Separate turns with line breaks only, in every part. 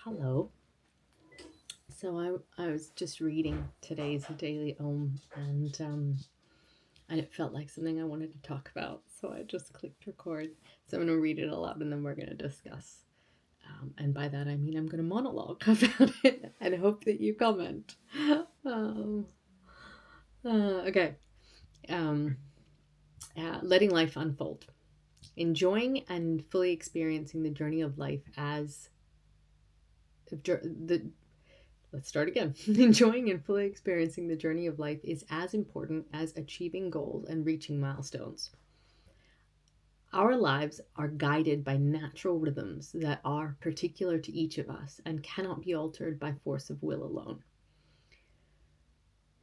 Hello. So I was just reading today's Daily Om, and it felt like something I wanted to talk about. So I just clicked record. So I'm going to read it aloud and then we're going to discuss. And by that I mean I'm going to monologue about it and hope that you comment. Um, okay. Um, Letting life unfold. Enjoying and fully experiencing the journey of life as the Let's start again. Enjoying and fully experiencing the journey of life is as important as achieving goals and reaching milestones. Our lives are guided by natural rhythms that are particular to each of us and cannot be altered by force of will alone.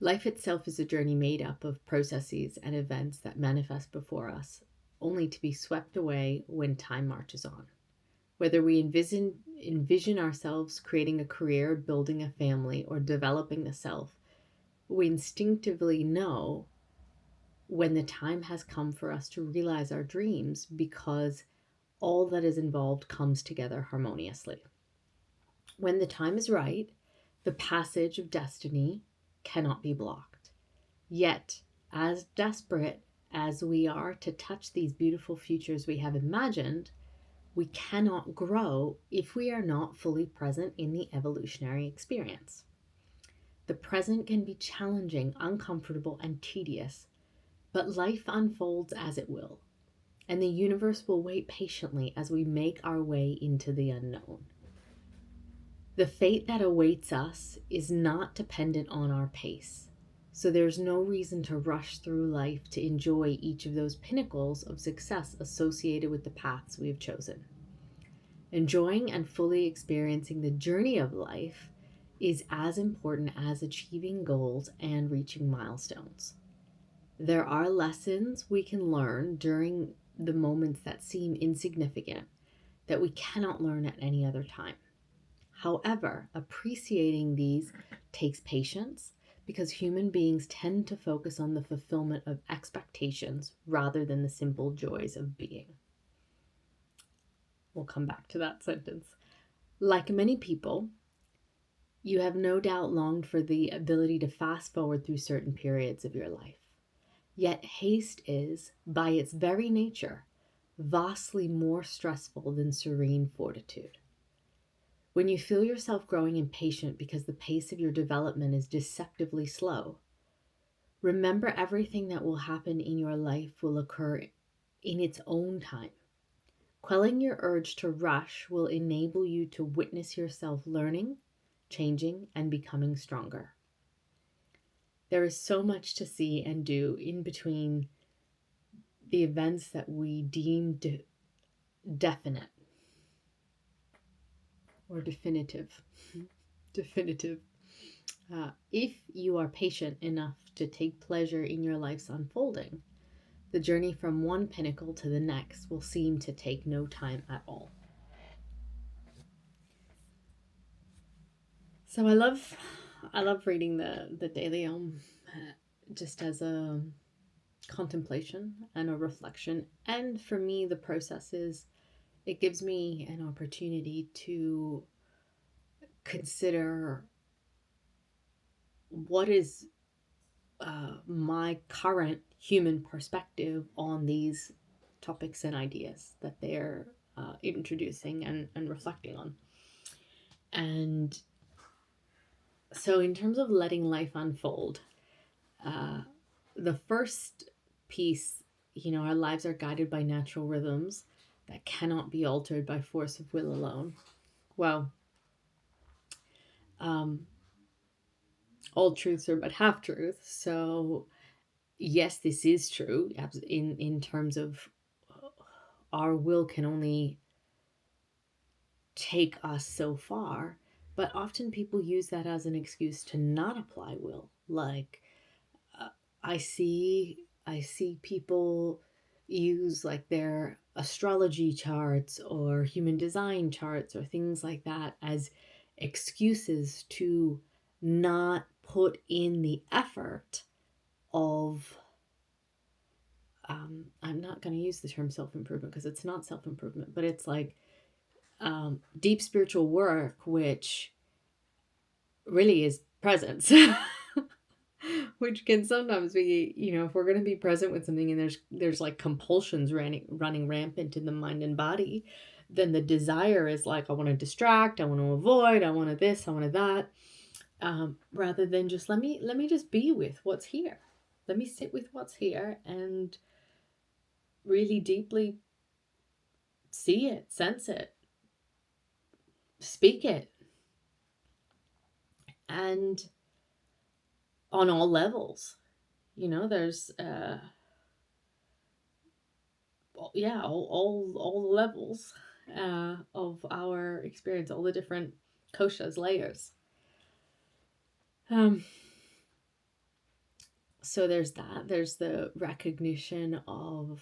Life itself is a journey made up of processes and events that manifest before us, only to be swept away when time marches on. Whether we envision ourselves creating a career, building a family, or developing the self, we instinctively know when the time has come for us to realize our dreams because all that is involved comes together harmoniously. When the time is right, the passage of destiny cannot be blocked. Yet, as desperate as we are to touch these beautiful futures we have imagined, we cannot grow if we are not fully present in the evolutionary experience. The present can be challenging, uncomfortable, and tedious, but life unfolds as it will, and the universe will wait patiently as we make our way into the unknown. The fate that awaits us is not dependent on our pace, so there's no reason to rush through life to enjoy each of those pinnacles of success associated with the paths we have chosen. Enjoying and fully experiencing the journey of life is as important as achieving goals and reaching milestones. There are lessons we can learn during the moments that seem insignificant that we cannot learn at any other time. However, appreciating these takes patience because human beings tend to focus on the fulfillment of expectations rather than the simple joys of being. We'll come back to that sentence. Like many people, you have no doubt longed for the ability to fast forward through certain periods of your life. Yet haste is, by its very nature, vastly more stressful than serene fortitude. When you feel yourself growing impatient because the pace of your development is deceptively slow, remember everything that will happen in your life will occur in its own time. Quelling your urge to rush will enable you to witness yourself learning, changing, and becoming stronger. There is so much to see and do in between the events that we deem definite or definitive. Definitive. If you are patient enough to take pleasure in your life's unfolding, the journey from one pinnacle to the next will seem to take no time at all. So I love reading the Daily Om just as a contemplation and a reflection. And for me, the process is it gives me an opportunity to consider what is my current human perspective on these topics and ideas that they're introducing and reflecting on. And so, in terms of letting life unfold, uh, the first piece, our lives are guided by natural rhythms that cannot be altered by force of will alone. Well, um, all truths are but half truths. So, yes, this is true in terms of our will can only take us so far, but often people use that as an excuse to not apply will. Like uh, I see people use like their astrology charts or human design charts or things like that as excuses to not put in the effort of I'm not going to use the term self improvement because it's not self improvement, but it's like deep spiritual work, which really is presence, which can sometimes be, if we're going to be present with something and there's like compulsions running rampant in the mind and body, then the desire is like, I want to distract, I want to avoid, I want to this, I want to that, rather than just let me just be with what's here. Let me sit with what's here and really deeply see it, sense it, speak it, and on all levels. There's all the levels of our experience, all the different koshas, layers. So there's that. There's the recognition of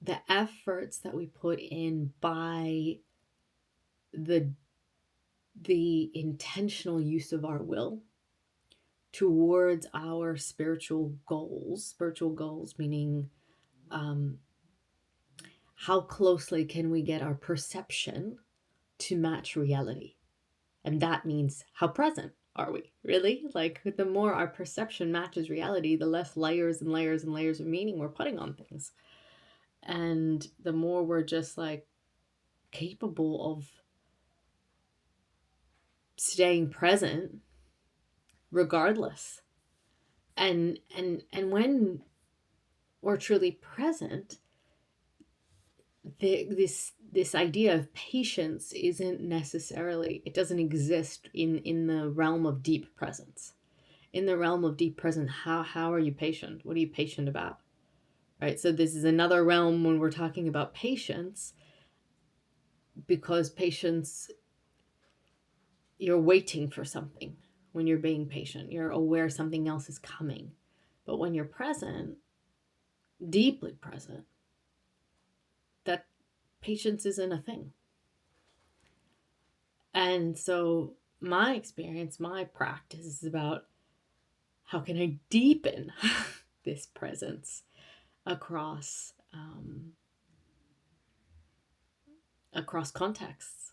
the efforts that we put in by the intentional use of our will towards our spiritual goals meaning how closely can we get our perception to match reality. And that means how present are we, really? Like, the more our perception matches reality, the less layers and layers and layers of meaning we're putting on things. And the more we're just like capable of staying present regardless. And when we're truly present, this idea of patience isn't necessarily, it doesn't exist in the realm of deep presence. In the realm of deep presence, how are you patient? What are you patient about? Right? So this is another realm when we're talking about patience, because patience, you're waiting for something. When you're being patient, you're aware something else is coming. But when you're present, deeply present, that patience isn't a thing. And so my experience, my practice is about how can I deepen this presence across across contexts.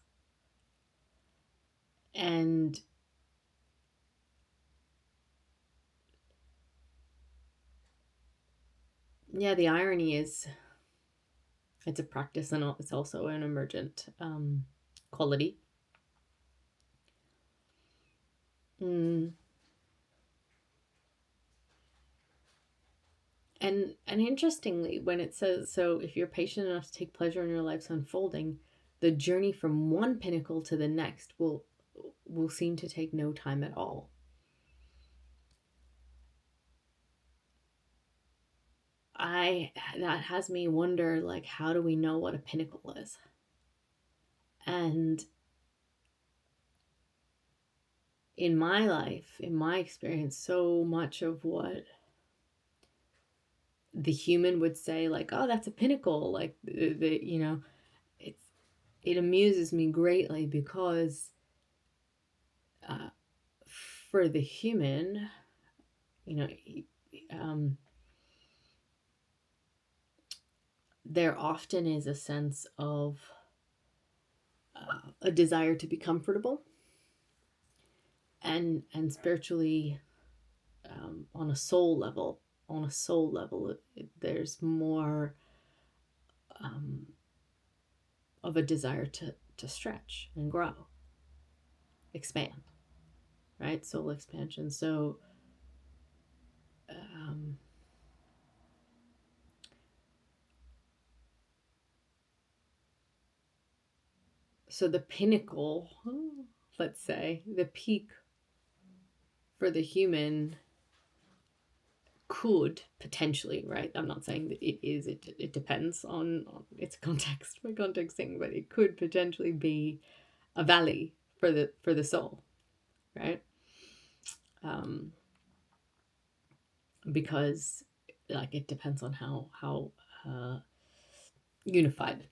And yeah, the irony is it's a practice and it's also an emergent quality. And interestingly, when it says, so if you're patient enough to take pleasure in your life's unfolding, the journey from one pinnacle to the next will seem to take no time at all. That has me wonder, like, how do we know what a pinnacle is? And in my life, in my experience, so much of what the human would say, like, oh, that's a pinnacle, like, it amuses me greatly, because for the human, there often is a sense of a desire to be comfortable, and spiritually, on a soul level, there's more of a desire to stretch and grow, expand, right? Soul expansion. So so the pinnacle, let's say the peak for the human could potentially, right? I'm not saying that it is, it depends on its context, my contexting, but it could potentially be a valley for the soul, right? Because, like, it depends on how unified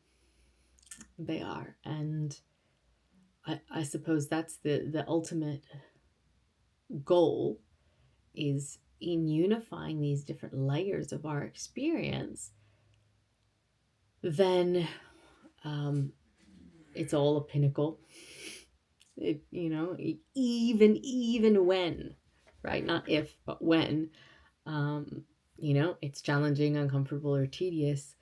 they are. And I suppose that's the ultimate goal, is in unifying these different layers of our experience, then it's all a pinnacle. It, even when, right? Not if, but when, it's challenging, uncomfortable, or tedious,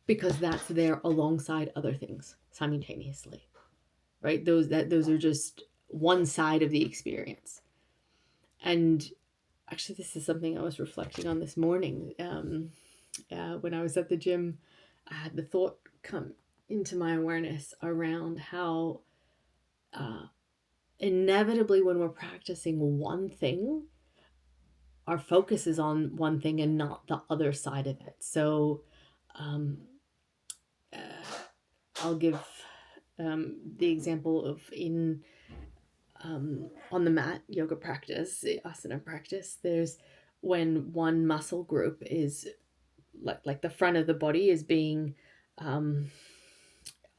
because that's there alongside other things simultaneously, right? Those are just one side of the experience. And actually, this is something I was reflecting on this morning. When I was at the gym, I had the thought come into my awareness around how inevitably when we're practicing one thing, our focus is on one thing and not the other side of it. So I'll give the example of on the mat yoga practice, the asana practice, there's when one muscle group is like the front of the body is being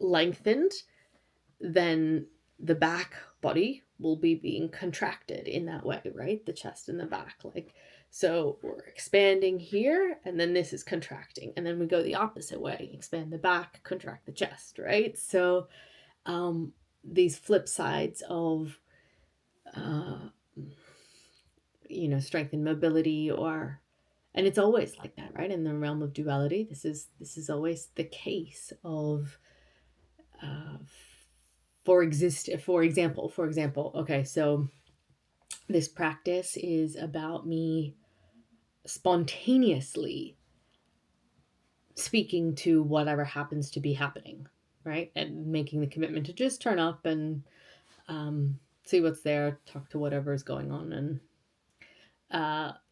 lengthened, then the back body will be being contracted in that way, right? The chest and the back, like, so we're expanding here, and then this is contracting, and then we go the opposite way, expand the back, contract the chest, right? So these flip sides of strength and mobility, and it's always like that, right? In the realm of duality, this is always the case of for example, okay, so this practice is about me spontaneously speaking to whatever happens to be happening, right? And making the commitment to just turn up and see what's there, talk to whatever is going on. And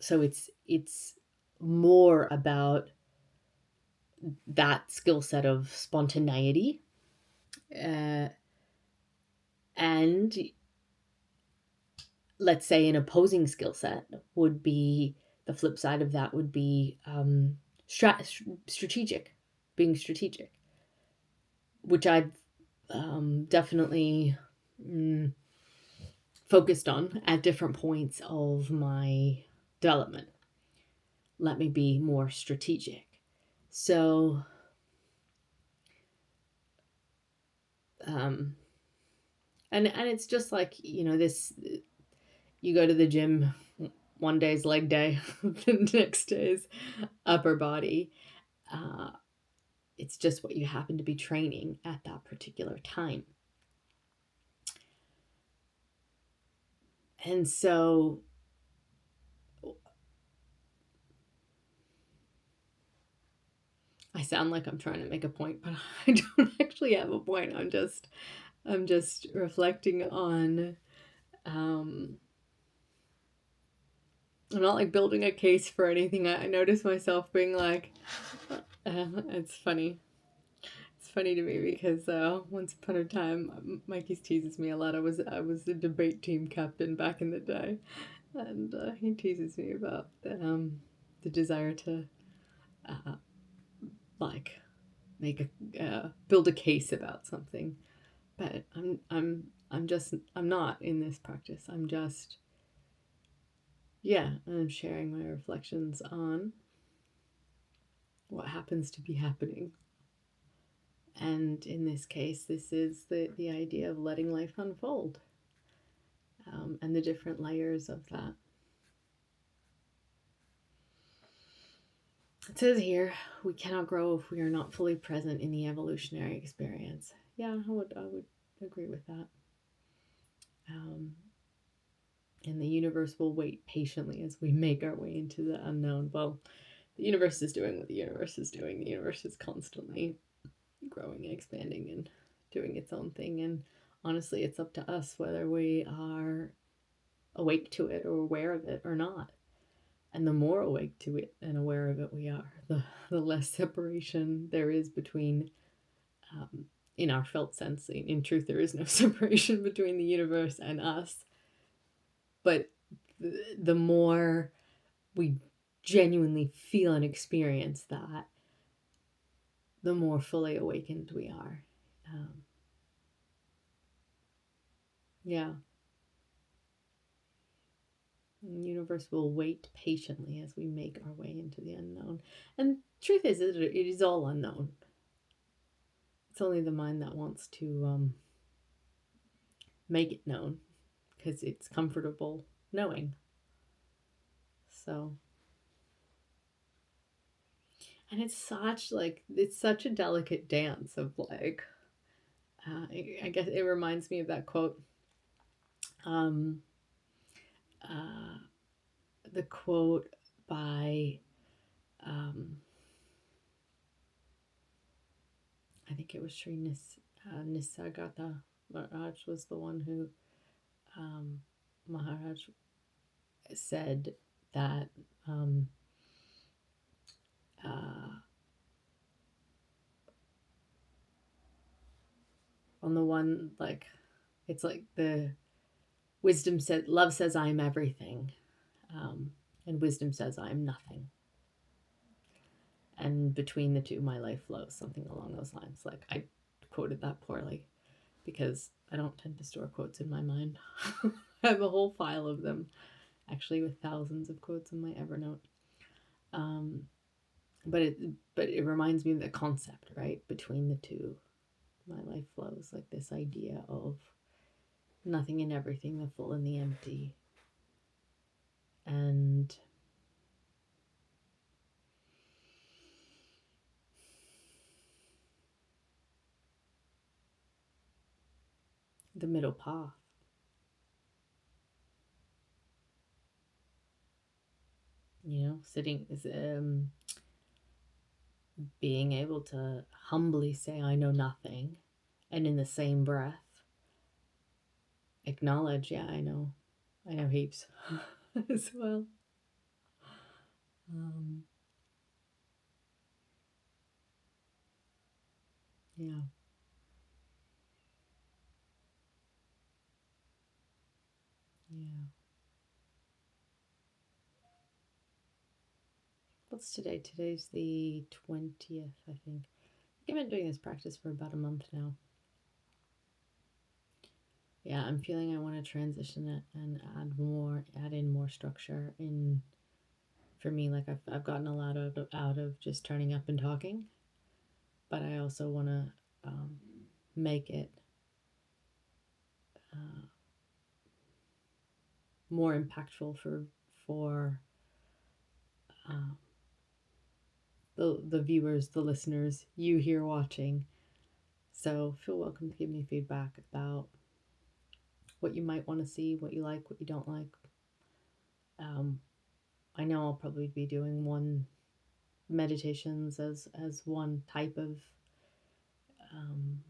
so it's more about that skill set of spontaneity, and let's say an opposing skill set would be, the flip side of that would be strategic, being strategic, which I've definitely focused on at different points of my development. Let me be more strategic. So and it's just like, this, you go to the gym, one day's leg day, the next day's upper body. It's just what you happen to be training at that particular time. And so I sound like I'm trying to make a point, but I don't actually have a point. I'm just reflecting on I'm not like building a case for anything. I notice myself being like, it's funny. It's funny to me because once upon a time, Mikey teases me a lot. I was a debate team captain back in the day, and he teases me about the desire to like make build a case about something, but I'm not in this practice. I'm sharing my reflections on what happens to be happening. And in this case, this is the idea of letting life unfold, and the different layers of that. It says here, we cannot grow if we are not fully present in the evolutionary experience. Yeah, I would agree with that. And the universe will wait patiently as we make our way into the unknown. Well, the universe is doing what the universe is doing. The universe is constantly growing and expanding and doing its own thing. And honestly, it's up to us whether we are awake to it or aware of it or not. And the more awake to it and aware of it we are, the less separation there is between, in our felt sense, in truth, there is no separation between the universe and us. But the more we genuinely feel and experience that, the more fully awakened we are. Yeah. The universe will wait patiently as we make our way into the unknown. And truth is, it is all unknown. It's only the mind that wants to make it known because it's comfortable knowing. So, and it's such a delicate dance of like, I guess it reminds me of that quote. Um, uh, the quote by, I think it was Sri Nisargadatta Maharaj was the one who Maharaj said that uh, on the one, like, it's like the wisdom said, love says I am everything, and wisdom says I am nothing. And between the two, my life flows, something along those lines. Like, I quoted that poorly because I don't tend to store quotes in my mind. I have a whole file of them, actually, with thousands of quotes in my Evernote. Um, but it reminds me of the concept, right? Between the two, my life flows, like this idea of nothing and everything, the full and the empty. And the middle path. Sitting is being able to humbly say I know nothing, and in the same breath acknowledge, yeah, I know heaps as well. Um, yeah. Yeah. What's today? Today's the 20th, I think. I've been doing this practice for about a month now. Yeah, I'm feeling I want to transition it and add in more structure in. For me, like I've gotten a lot out of just turning up and talking, but I also want to make it uh, more impactful for uh, the viewers, the listeners, you here watching. So feel welcome to give me feedback about what you might want to see, what you like, what you don't like. I know I'll probably be doing one meditations as one type of um,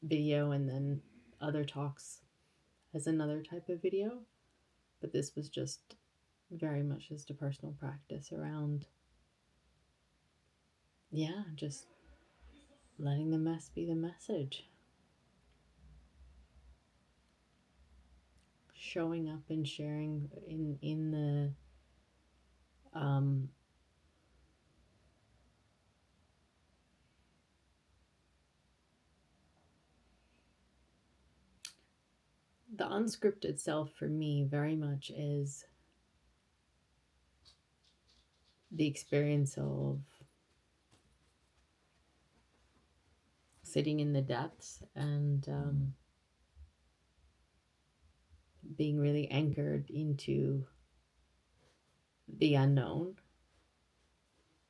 video, and then other talks as another type of video. But this was just very much just a personal practice around, yeah, just letting the mess be the message. Showing up and sharing in the unscript itself for me very much is the experience of sitting in the depths and being really anchored into the unknown,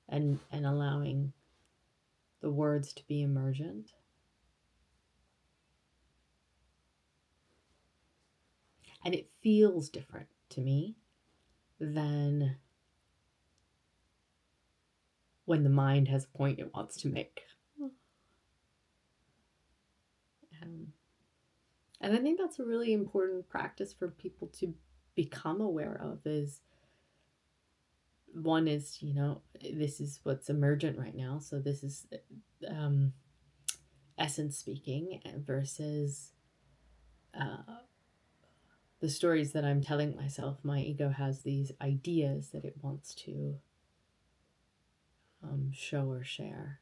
and allowing the words to be emergent. And it feels different to me than when the mind has a point it wants to make. Um, and I think that's a really important practice for people to become aware of. Is one is, this is what's emergent right now. So this is essence speaking versus the stories that I'm telling myself. My ego has these ideas that it wants to show or share.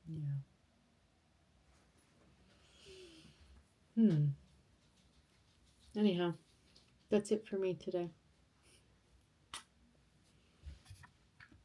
Yeah. Hmm. Anyhow, that's it for me today.